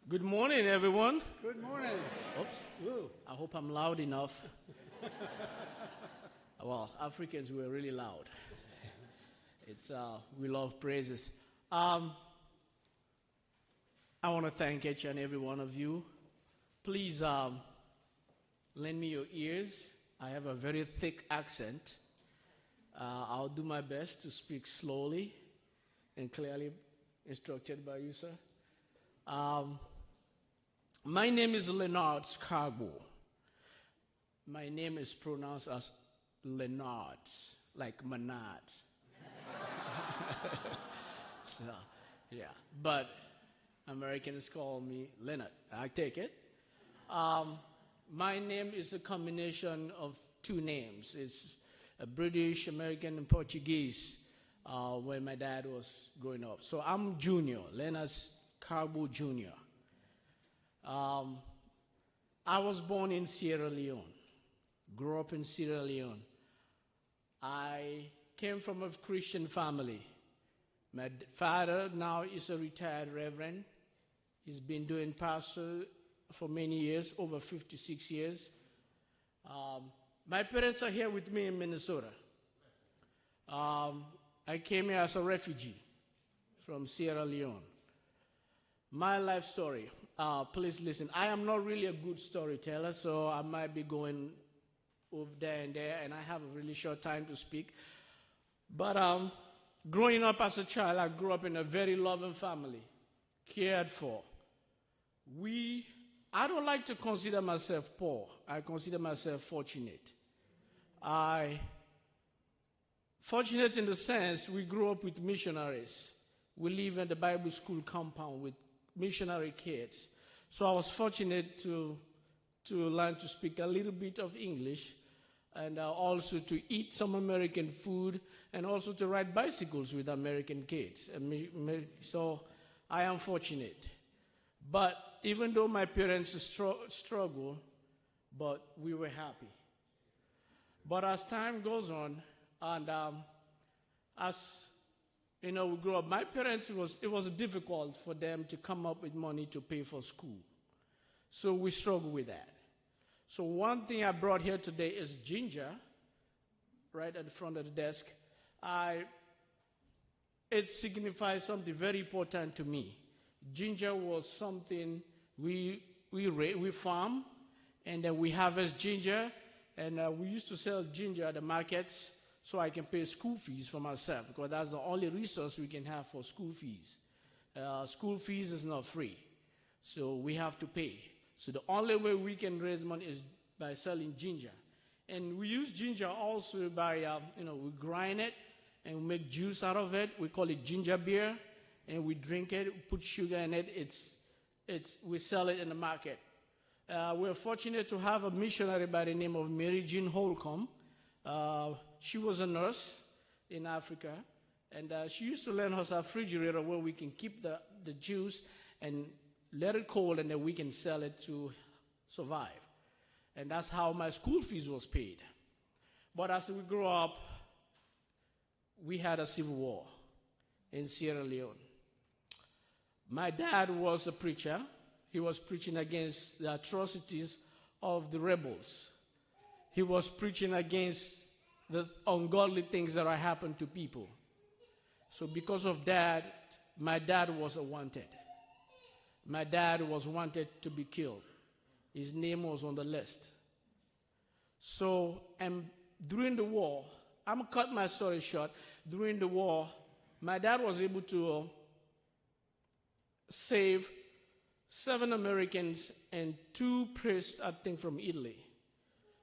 Good morning, everyone. Good morning. Oops. Ooh, I hope I'm loud enough. Well, Africans, we're really loud. We love praises. I want to thank each and every one of you. Please lend me your ears. I have a very thick accent. I'll do my best to speak slowly and clearly instructed by you, sir. My name is Lennards Kargbo. My name is pronounced as Lennards, like Menards. So, yeah. But Americans call me Leonard. I take it. My name is a combination of two names. It's a British, American, and Portuguese when my dad was growing up. So I'm Junior, Lennards Kargbo Jr. I was born in Sierra Leone, grew up in Sierra Leone. I came from a Christian family. My father now is a retired reverend. He's been doing pastor for many years, over 56 years. My parents are here with me in Minnesota. I came here as a refugee from Sierra Leone. My life story. Please listen. I am not really a good storyteller, so I might be going over there and there, and I have a really short time to speak. But growing up as a child, I grew up in a very loving family, cared for. I don't like to consider myself poor. I consider myself fortunate. Fortunate in the sense we grew up with missionaries. We live in the Bible school compound with missionary kids. So I was fortunate to learn to speak a little bit of English and also to eat some American food and also to ride bicycles with American kids. So I am fortunate. But even though my parents struggled, but we were happy. But as time goes on, and as we grew up, my parents, it was difficult for them to come up with money to pay for school. So we struggled with that. So one thing I brought here today is ginger, right at the front of the desk. It signifies something very important to me. Ginger was something we farm, and then we harvest ginger, and we used to sell ginger at the markets so I can pay school fees for myself, because that's the only resource we can have for school fees. School fees is not free, so we have to pay. So the only way we can raise money is by selling ginger. And we use ginger also by, we grind it and we make juice out of it. We call it ginger beer, and we drink it, we put sugar in it. We sell it in the market. We're fortunate to have a missionary by the name of Mary Jean Holcomb. She was a nurse in Africa, and she used to lend us a refrigerator where we can keep the juice and let it cold, and then we can sell it to survive. And that's how my school fees was paid. But as we grew up, we had a civil war in Sierra Leone. My dad was a preacher. He was preaching against the atrocities of the rebels. He was preaching against the ungodly things that are happening to people. So because of that, my dad was wanted. My dad was wanted to be killed. His name was on the list. So, and during the war, I'm going to cut my story short. During the war, my dad was able to save 7 Americans and 2 priests, I think, from Italy.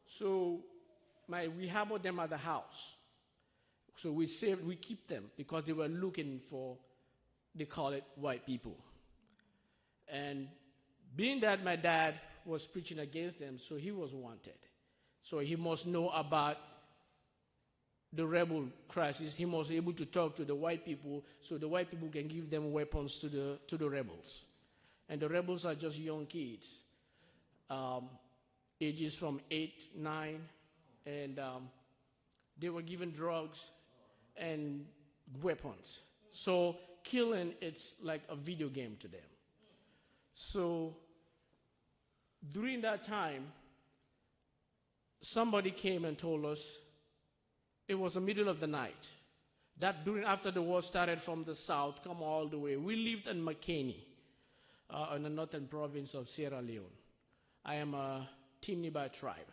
So we harbored them at the house. So we keep them because they were looking for, they call it white people. And being that my dad was preaching against them, so he was wanted. So he must know about the rebel crisis. He must be able to talk to the white people so the white people can give them weapons to the rebels. And the rebels are just young kids, ages from 8, 9, and they were given drugs and weapons. So killing, it's like a video game to them. So during that time, somebody came and told us, it was the middle of the night, that after the war started from the south, come all the way. We lived in McKinney, in the northern province of Sierra Leone. I am a Timni by tribe.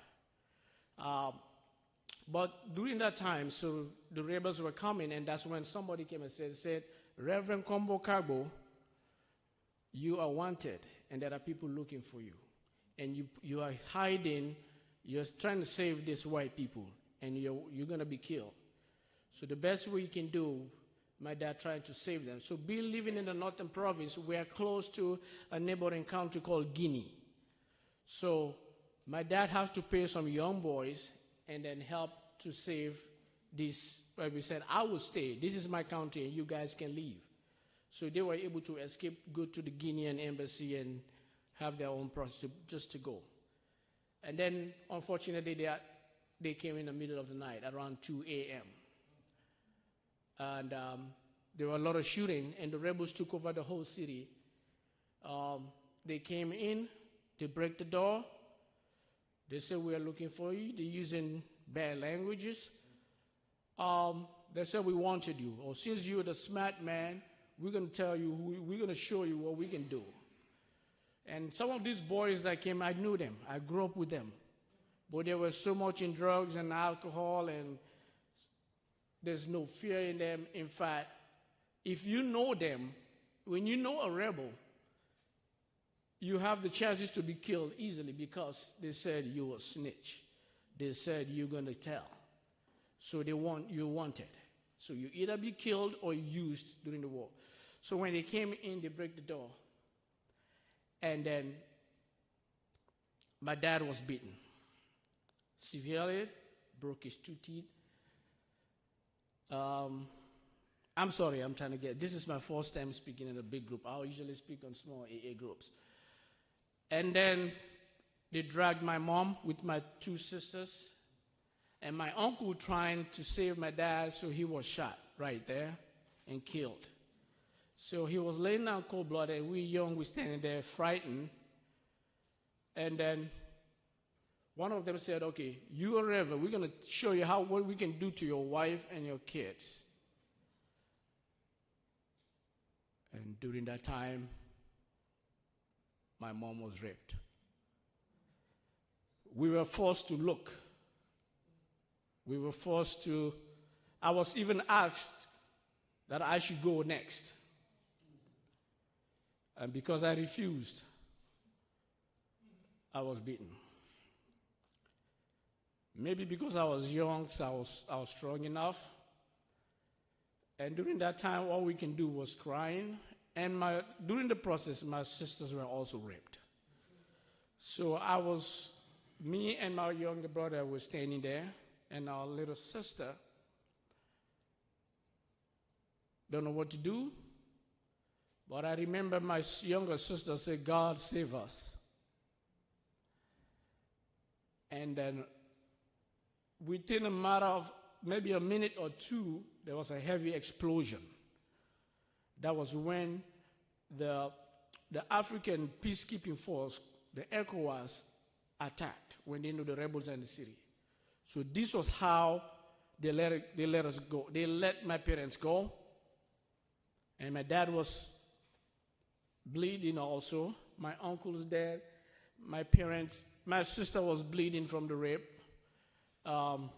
But during that time, so the rebels were coming, and that's when somebody came and said, Reverend Kargbo, you are wanted, and there are people looking for you. And you are hiding, you're trying to save these white people, and you're going to be killed. So the best way you can do, my dad trying to save them. So being living in the northern province, we are close to a neighboring country called Guinea. So my dad has to pay some young boys and then help to save this. Where we said, I will stay. This is my country, and you guys can leave. So they were able to escape, go to the Guinean embassy, and have their own process just to go. And then, unfortunately, they came in the middle of the night, around 2 a.m. And there were a lot of shooting, and the rebels took over the whole city. They came in, they break the door. They said, we are looking for you. They're using bad languages. They said, we wanted you. Or since you're the smart man, we're going to tell you, we're going to show you what we can do. And some of these boys that came, I knew them. I grew up with them. But they were so much in drugs and alcohol, and there's no fear in them. In fact, if you know them, when you know a rebel, you have the chances to be killed easily because they said you were a snitch. They said you're going to tell. So you wanted. So you either be killed or used during the war. So when they came in, they break the door. And then my dad was beaten severely, broke his 2 teeth. I'm sorry, I'm trying to this is my first time speaking in a big group. I usually speak on small AA groups. And then they dragged my mom with my 2 sisters, and my uncle trying to save my dad, so he was shot right there and killed. So he was laying down cold-blooded. We young, we standing there frightened. And then one of them said, okay, you are Reverend, we're going to show you what we can do to your wife and your kids. And during that time, my mom was raped. We were forced to look. I was even asked that I should go next. And because I refused, I was beaten. Maybe because I was young, so I was strong enough. And during that time, all we can do was crying. And during the process, my sisters were also raped. So me and my younger brother were standing there, and our little sister don't know what to do. But I remember my younger sister said, God save us. And then within a matter of maybe a minute or 2, there was a heavy explosion. That was when the African peacekeeping force, the ECOWAS, attacked when they knew the rebels in the city. So this was how they let us go. They let my parents go. And my dad was bleeding also. My uncle's dead. My sister was bleeding from the rape. The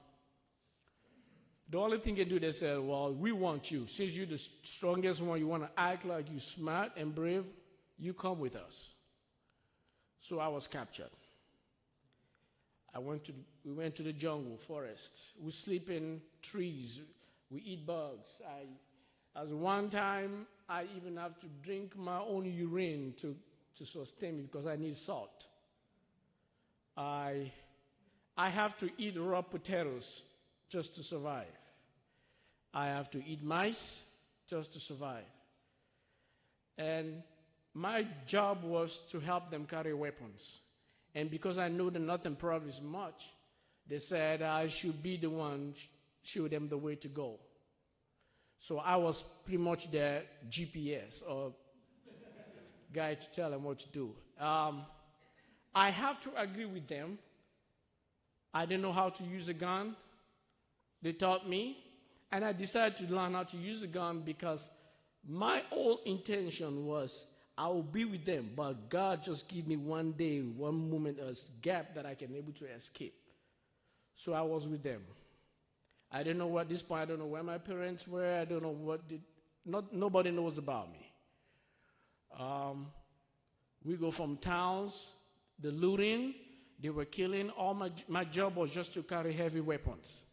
only thing they do, they said, well, we want you. Since you're the strongest one, you want to act like you're smart and brave, you come with us. So I was captured. We went to the jungle, forests. We sleep in trees. We eat bugs. As one time, I even have to drink my own urine to sustain me because I need salt. I have to eat raw potatoes just to survive. I have to eat mice just to survive. And my job was to help them carry weapons. And because I know the northern province much, they said I should be the one show them the way to go. So I was pretty much their GPS, or guy to tell them what to do. I have to agree with them. I didn't know how to use a gun. They taught me, and I decided to learn how to use a gun because my whole intention was I will be with them, but God just give me one day, one moment, a gap that I can able to escape. So I was with them. I didn't know at this point, I don't know where my parents were. I don't know nobody knows about me. We go from towns, the looting, they were killing. All my job was just to carry heavy weapons.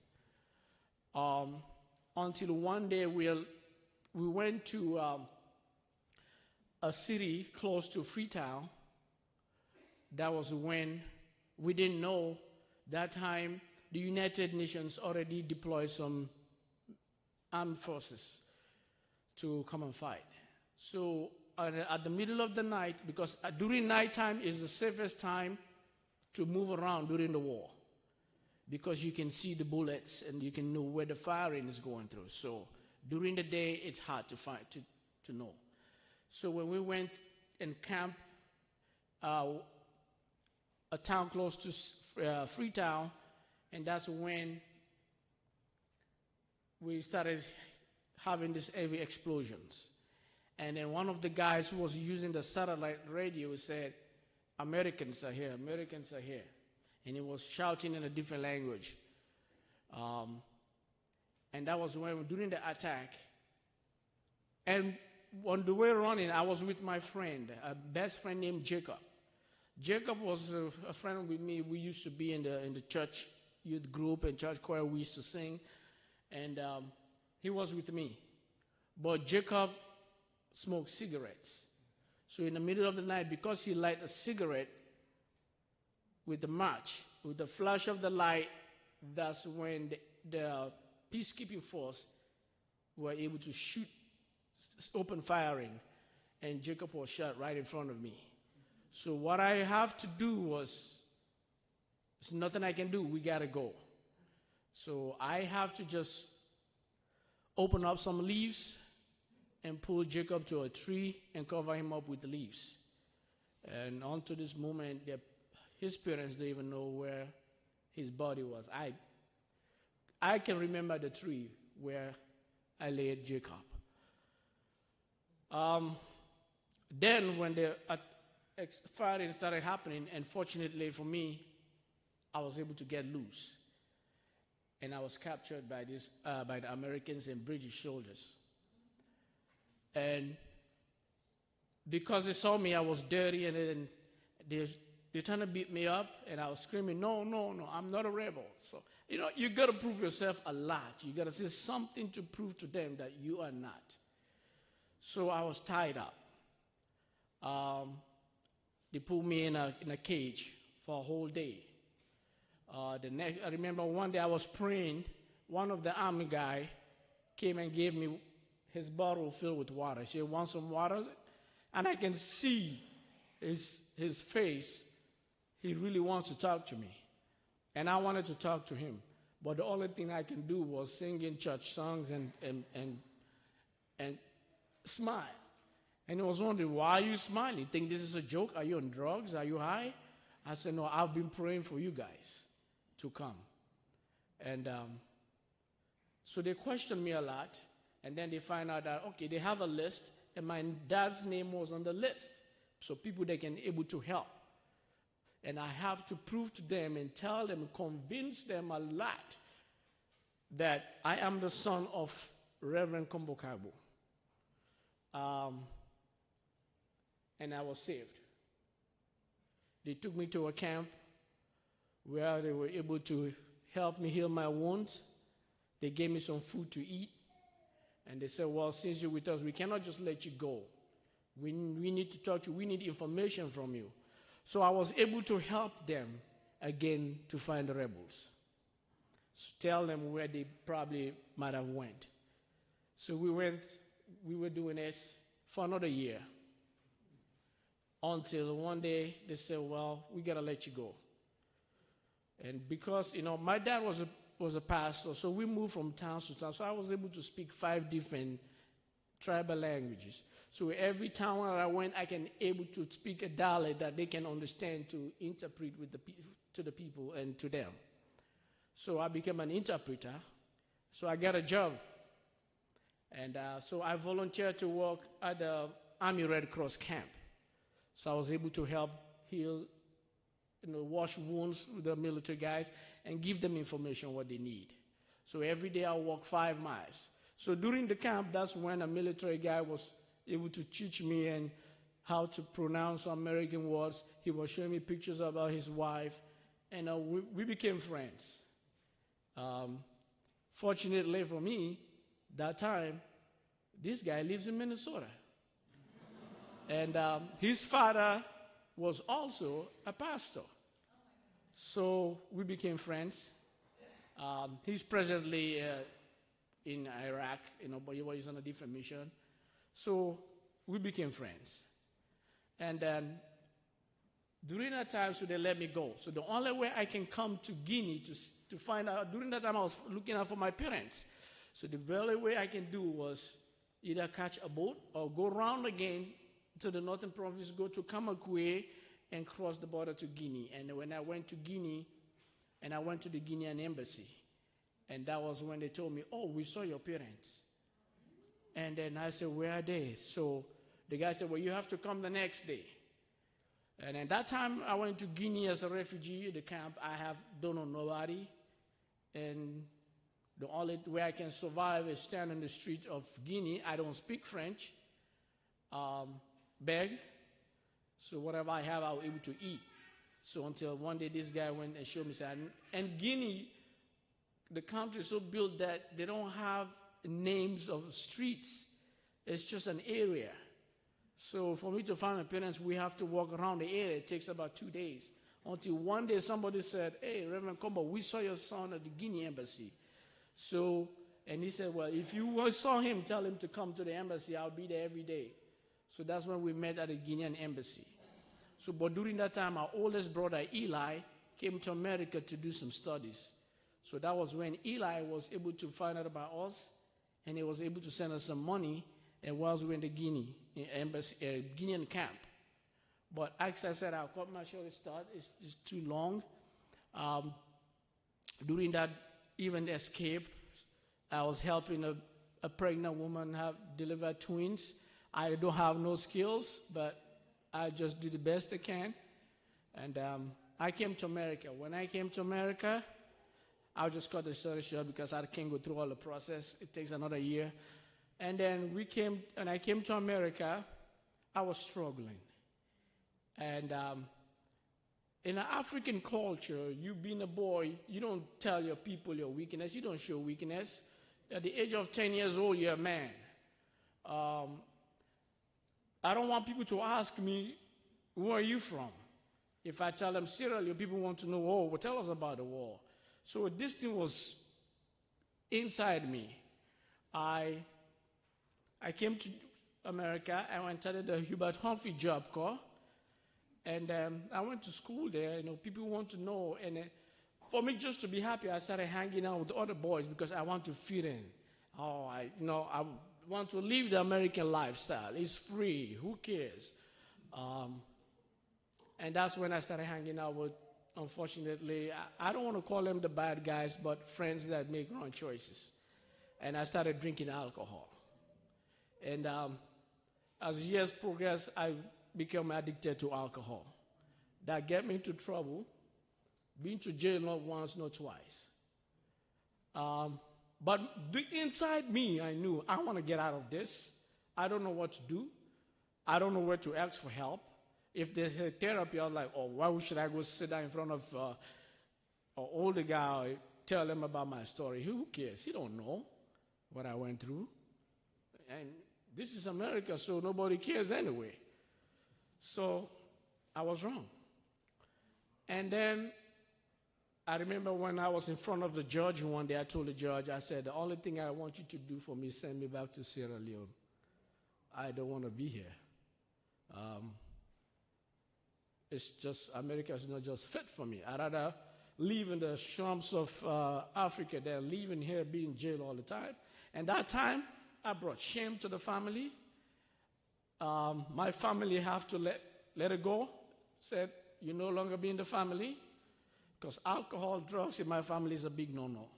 Until one day we went to a city close to Freetown. That was when we didn't know that time the United Nations already deployed some armed forces to come and fight. So at the middle of the night, because during nighttime is the safest time to move around during the war, because you can see the bullets and you can know where the firing is going through. So during the day, it's hard to find to know. So when we went and camped a town close to Freetown, and that's when we started having these heavy explosions. And then one of the guys who was using the satellite radio said, "Americans are here, Americans are here." And he was shouting in a different language. And that was when, during the attack. And on the way running, I was with my friend, a best friend named Jacob. Jacob was a friend with me. We used to be in the church youth group and church choir. We used to sing. And he was with me. But Jacob smoked cigarettes. So in the middle of the night, because he lighted a cigarette with the match, with the flash of the light, that's when the peacekeeping force were able to shoot, open firing, and Jacob was shot right in front of me. So what I have to do was, there's nothing I can do, we gotta go. So I have to just open up some leaves and pull Jacob to a tree and cover him up with the leaves. And unto this moment, his parents don't even know where his body was. I can remember the tree where I laid Jacob. Then when the firing started happening, and fortunately for me, I was able to get loose. And I was captured by the Americans and British soldiers. And because they saw me, I was dirty, and then they trying to beat me up, and I was screaming, no, no, no, I'm not a rebel. So, you got to prove yourself a lot. You got to say something to prove to them that you are not. So I was tied up. They put me in a cage for a whole day. I remember one day I was praying. One of the army guy came and gave me his bottle filled with water. He said, "Want some water?" And I can see his face. He really wants to talk to me. And I wanted to talk to him. But the only thing I can do was sing in church songs and smile. And he was wondering, "Why are you smiling? You think this is a joke? Are you on drugs? Are you high?" I said, "No, I've been praying for you guys to come." And so they questioned me a lot. And then they find out that, okay, they have a list, and my dad's name was on the list. So people that can able to help. And I have to prove to them and tell them, convince them a lot that I am the son of Reverend Lennards Kargbo. And I was saved. They took me to a camp where they were able to help me heal my wounds. They gave me some food to eat. And they said, "Well, since you're with us, we cannot just let you go. We need to talk to you. We need information from you." So I was able to help them again to find the rebels. So tell them where they probably might have went. So we were doing this for another year. Until one day they said, "Well, we got to let you go." And because, my dad was a pastor, so we moved from town to town. So I was able to speak 5 different tribal languages. So every town where I went, I can able to speak a dialect that they can understand to interpret with to the people and to them. So I became an interpreter. So I got a job. And so I volunteered to work at the Army Red Cross camp. So I was able to help heal, wash wounds with the military guys and give them information what they need. So every day I walk 5 miles. So during the camp, that's when a military guy was able to teach me and how to pronounce American words. He was showing me pictures about his wife, and we became friends. Fortunately for me, that time, this guy lives in Minnesota. And his father was also a pastor. So we became friends. He's presently in Iraq, but he was on a different mission. So we became friends. And then during that time, so they let me go. So the only way I can come to Guinea to find out, during that time I was looking out for my parents. So the only way I can do was either catch a boat or go around again to the northern province, go to Kamakwe, and cross the border to Guinea. And when I went to Guinea, and I went to the Guinean embassy, and that was when they told me, oh, we saw your parents. And then I said, where are they? So the guy said, well, you have to come the next day. And at that time, I went to Guinea as a refugee at the camp. I don't know nobody. And the only way I can survive is stand on the street of Guinea. I don't speak French. Beg. So whatever I have, I was able to eat. So until one day this guy went and showed me, and Guinea, the country is so built that they don't have names of streets. It's just an area. So for me to find my parents, we have to walk around the area. It takes about 2 days. Until one day somebody said, hey, Reverend Kargbo, we saw your son at the Guinea embassy. So, and he said, well, if you saw him, tell him to come to the embassy. I'll be there every day. So that's when we met at the Guinean embassy. So, but during that time, our oldest brother, Eli, came to America to do some studies. So that was when Eli was able to find out about us, and he was able to send us some money, and whilst we were in the Guinean camp. But as I said, our commercial start is too long. During that even escape, I was helping a pregnant woman deliver twins. I don't have no skills, but I just do the best I can. And I came to America. When I came to America, I'll just cut the story short because I can't go through all the process. It takes another year. And then I came to America, I was struggling. And in an African culture, you being a boy, you don't tell your people your weakness. You don't show weakness. At the age of 10 years old, you're a man. I don't want people to ask me, where are you from? If I tell them Sierra Leone, people want to know, oh, well, tell us about the war. So this thing was inside me. I came to America. I went to the Hubert Humphrey Job Corps. And I went to school there. People want to know. And for me just to be happy, I started hanging out with the other boys because I want to fit in. I want to live the American lifestyle. It's free. Who cares? And that's when I started hanging out with, unfortunately, I don't want to call them the bad guys, but friends that make wrong choices. And I started drinking alcohol. And as years progressed, I became addicted to alcohol. That got me into trouble, been to jail not once, not twice. But inside me, I knew I want to get out of this. I don't know what to do. I don't know where to ask for help. If there's a therapy, I was like, oh, why should I go sit down in front of an older guy, tell him about my story? Who cares? He don't know what I went through. And this is America, so nobody cares anyway. So I was wrong. And then I remember when I was in front of the judge one day, I told the judge, I said, the only thing I want you to do for me is send me back to Sierra Leone. I don't want to be here. It's just, America is not just fit for me. I'd rather live in the slums of Africa than living here, being in jail all the time. And that time, I brought shame to the family. My family have to let it go. Said, you no longer be in the family, because alcohol, drugs in my family is a big no-no.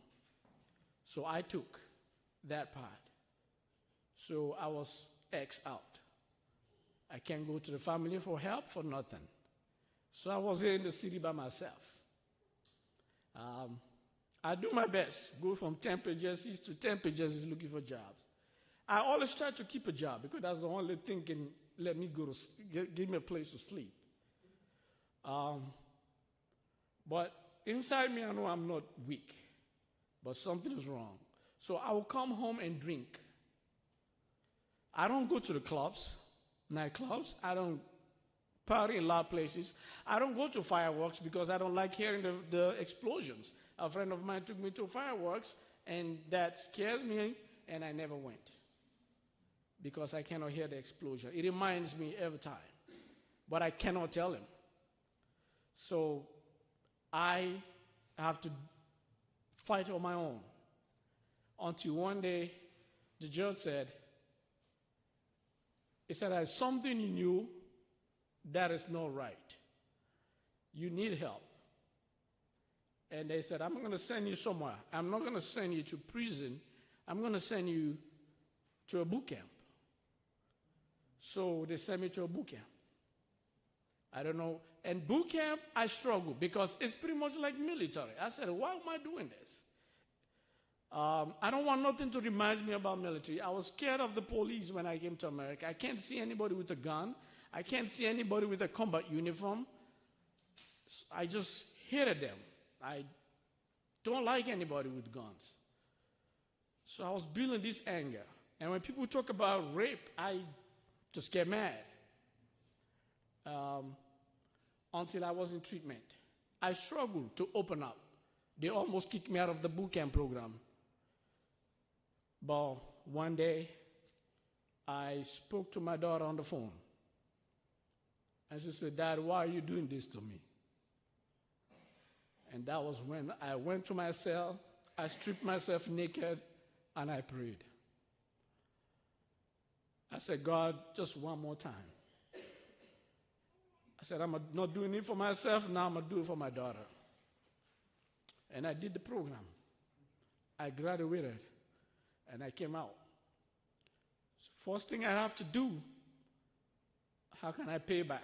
So I took that part. So I was X out. I can't go to the family for help, for nothing. So I was here in the city by myself. I do my best, go from temp agencies to temp agencies looking for jobs. I always try to keep a job because that's the only thing can let me go to give me a place to sleep. But inside me, I know I'm not weak, but something is wrong. So I will come home and drink. I don't go to the clubs, nightclubs. I don't party in loud places. I don't go to fireworks because I don't like hearing the explosions. A friend of mine took me to fireworks, and that scares me, and I never went because I cannot hear the explosion. It reminds me every time, but I cannot tell him. So I have to fight on my own until one day the judge said, he said, there's something in you that is not right. You need help. And they said, I'm going to send you somewhere. I'm not going to send you to prison. I'm going to send you to a boot camp. So they sent me to a boot camp. I don't know. And boot camp, I struggle because it's pretty much like military. I said, why am I doing this? I don't want nothing to remind me about military. I was scared of the police when I came to America. I can't see anybody with a gun. I can't see anybody with a combat uniform. I just hated them. I don't like anybody with guns. So I was building this anger. And when people talk about rape, I just get mad. Until I was in treatment. I struggled to open up. They almost kicked me out of the boot camp program. But one day, I spoke to my daughter on the phone. And she said, Dad, why are you doing this to me? And that was when I went to my cell, I stripped myself naked, and I prayed. I said, God, just one more time. I said, I'm not doing it for myself, now I'm going to do it for my daughter. And I did the program. I graduated, and I came out. So first thing I have to do, how can I pay back?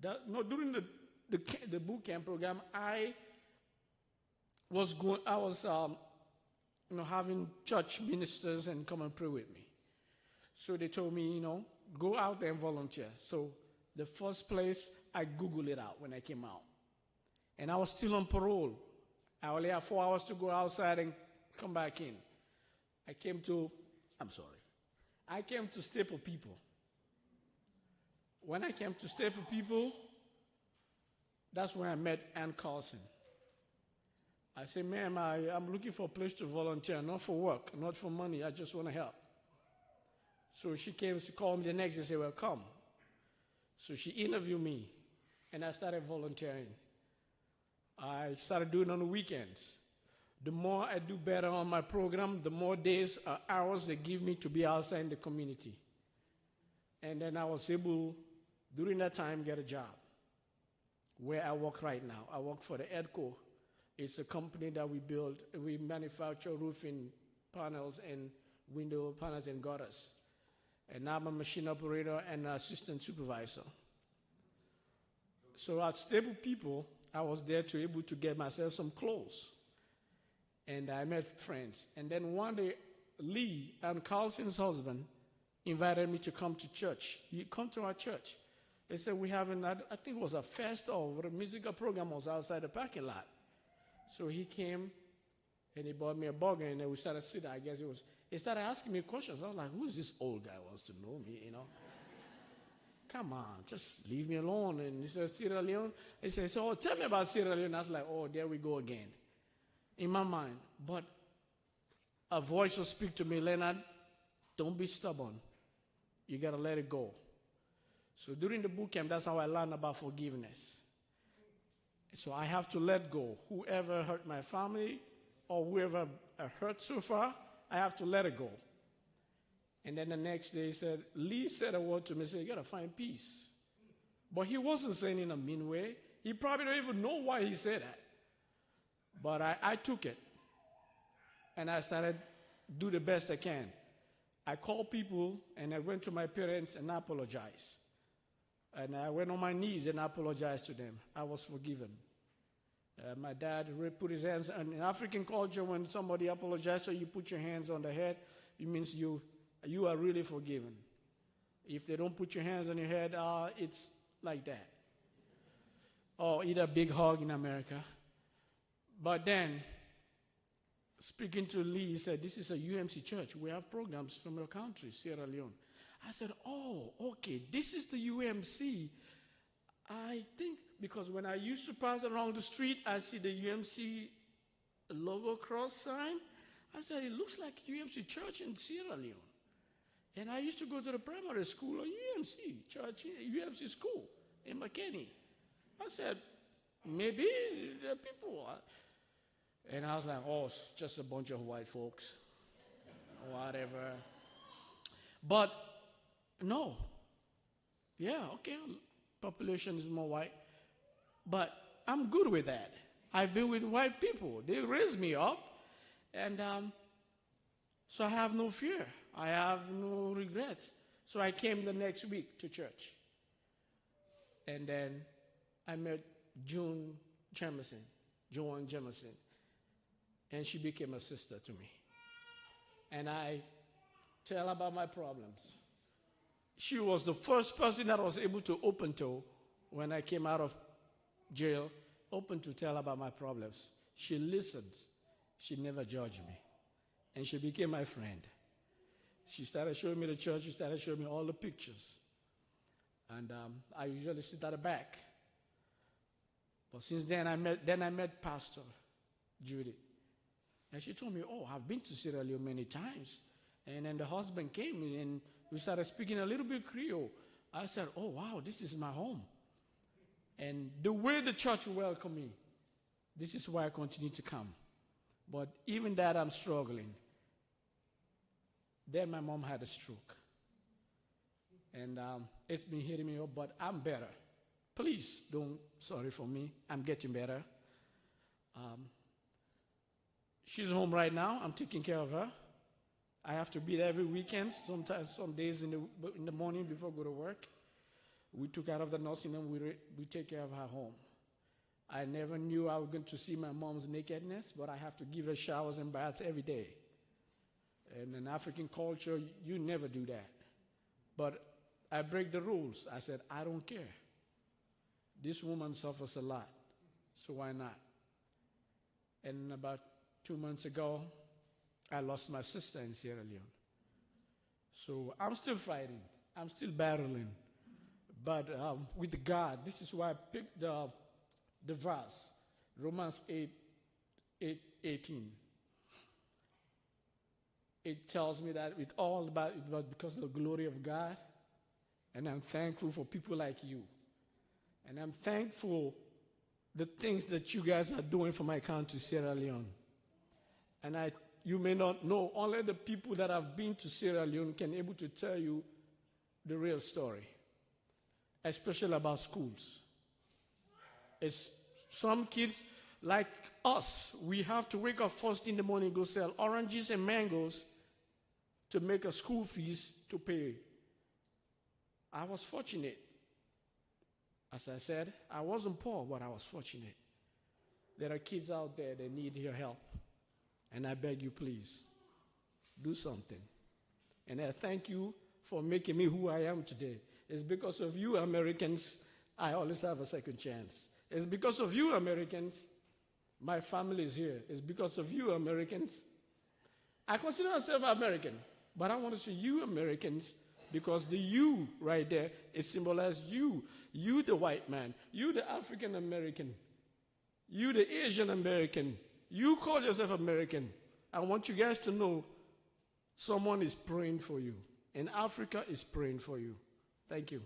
During the boot camp program, I was having church ministers and come and pray with me. So they told me, go out there and volunteer. So the first place, I Googled it out when I came out. And I was still on parole. I only had 4 hours to go outside and come back in. I came to Staple People. When I came to Staple People, that's when I met Ann Carlson. I said, ma'am, I'm looking for a place to volunteer, not for work, not for money. I just want to help. So she came to call me the next day and said, well, come. So she interviewed me, and I started volunteering. I started doing it on the weekends. The more I do better on my program, the more days or hours they give me to be outside in the community. And then I was able, during that time, get a job where I work right now. I work for the EDCO. It's a company that we manufacture roofing panels and window panels and gutters. And now I'm a machine operator and assistant supervisor. So at Stable People, I was there to able to get myself some clothes. And I met friends. And then one day, Lee, and Carlson's husband, invited me to come to church. He come to our church. They said, I think it was a fest or a musical program was outside the parking lot. So he came, and he bought me a burger, and then we started sitting. I guess he started asking me questions. I was like, who's this old guy who wants to know me, Come on, just leave me alone. And he said, Sierra Leone? He said, so tell me about Sierra Leone. I was like, oh, there we go again. In my mind. But a voice will speak to me, Lennard, don't be stubborn. You got to let it go. So during the boot camp, that's how I learned about forgiveness. So I have to let go. Whoever hurt my family or whoever I hurt so far, I have to let it go. And then the next day he said, Lee said a word to me, said, you got to find peace. But he wasn't saying it in a mean way. He probably don't even know why he said that. But I took it. And I started do the best I can. I called people and I went to my parents and I apologized. And I went on my knees and I apologized to them. I was forgiven. My dad put his hands, and in African culture, when somebody apologizes, so you put your hands on the head, it means you are really forgiven. If they don't put your hands on your head, it's like that. Or either a big hug in America. But then, speaking to Lee, he said, this is a UMC church. We have programs from your country, Sierra Leone. I said, oh, okay, this is the UMC. I think, because when I used to pass around the street, I see the UMC logo cross sign. I said, it looks like UMC church in Sierra Leone. And I used to go to the primary school, or UMC church, UMC school in McKinney. I said, maybe there are people. And I was like, oh, it's just a bunch of white folks, whatever. But no. Yeah, okay, population is more white. But I'm good with that. I've been with white people. They raised me up. And so I have no fear. I have no regrets. So I came the next week to church. And then I met Joan Jameson. And she became a sister to me. And I tell about my problems. She was the first person that I was able to open to when I came out of jail, open to tell about my problems. She listened. She never judged me. And she became my friend. She started showing me the church. She started showing me all the pictures. And I usually sit at the back. But since then, I met Pastor Judy. And she told me, oh, I've been to Sierra Leone many times. And then the husband came and we started speaking a little bit Creole. I said, oh, wow, this is my home. And the way the church welcomed me, this is why I continue to come. But even that, I'm struggling. Then my mom had a stroke. And it's been hitting me up, but I'm better. Please don't sorry for me. I'm getting better. She's home right now. I'm taking care of her. I have to be there every weekend, sometimes some days in the morning before I go to work. We took her out of the nursing home. We take care of her home. I never knew I was going to see my mom's nakedness, but I have to give her showers and baths every day. And in African culture, you never do that. But I break the rules. I said, I don't care. This woman suffers a lot, so why not? And about 2 months ago, I lost my sister in Sierra Leone. So I'm still fighting. I'm still battling. But with God, this is why I picked the verse, Romans 8:18. It tells me that it was because of the glory of God. And I'm thankful for people like you. And I'm thankful the things that you guys are doing for my country, Sierra Leone. And you may not know, only the people that have been to Sierra Leone can be able to tell you the real story, especially about schools. It's some kids like us, we have to wake up first in the morning, go sell oranges and mangoes to make a school fees to pay. I was fortunate. As I said, I wasn't poor, but I was fortunate. There are kids out there that need your help. And I beg you, please, do something. And I thank you for making me who I am today. It's because of you, Americans, I always have a second chance. It's because of you, Americans, my family is here. It's because of you, Americans. I consider myself American, but I want to say you, Americans, because the you right there, it symbolizes you. You, the white man. You, the African American. You, the Asian American. You call yourself American. I want you guys to know someone is praying for you. And Africa is praying for you. Thank you.